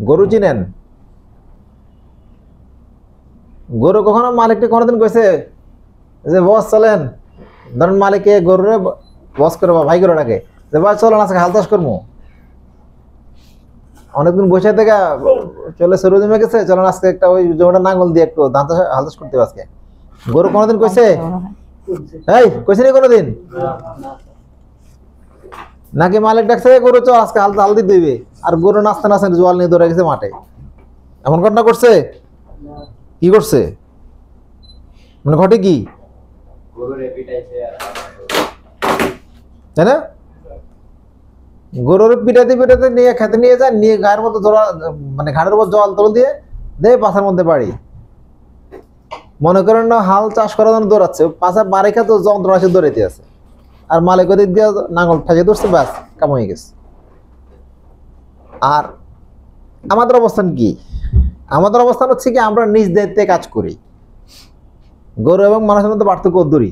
গরু চিনেন? গরু কখনো মালিককে কোনোদিন কইছে যে বস চলেন, ধরেন মালিকে গরুরে বস করে বা ভাই করে ডাকে যে ভাই চলেন আজকে হাল চাষ করবো, অনেকদিন বসে থেকে চলে সরু জমে গেছে, চলেন আজকে একটা ওই জমিটা নাঙ্গল দিয়ে একটু ধান চাষ হাল চাষ করতে হবে আজকে। গরু কোনোদিন কইছে? এই কইছে নি কোনোদিন? নাকি মালিক ডাকছে গরু চল আজকে হাল হাল দিয়ে দিবে, আর গরু নাচতে নাচতে জোয়াল নিয়ে দৌড়ে গেছে মাঠে? এমন ঘটনা করছে? কি করছে মানে ঘটে কি, তাই না? গরুর পিটাতে পিটাতে নিয়ে খেতে নিয়ে যায়, নিয়ে গায়ের মতো ধরা মানে ঘাড়ের উপর জল তোল দিয়ে দে পাশার মধ্যে বাড়ি। মনে করেন না হাল চাষ করার জন্য দৌড়াচ্ছে, পাশা বাড়ি খেতে যন্ত্রণা সে দৌড়াইতে আছে, আর মালিক ওদিক দিয়ে নাঙ্গল ঠাকিয়ে ধরছে, ব্যাস কাম হয়ে গেছে। আর আমাদের অবস্থান কি? আমাদের অবস্থান হচ্ছে কি আমরা নিজ দায়িত্বে কাজ করি। গরু এবং মানুষের মধ্যে পার্থক্য দূরই।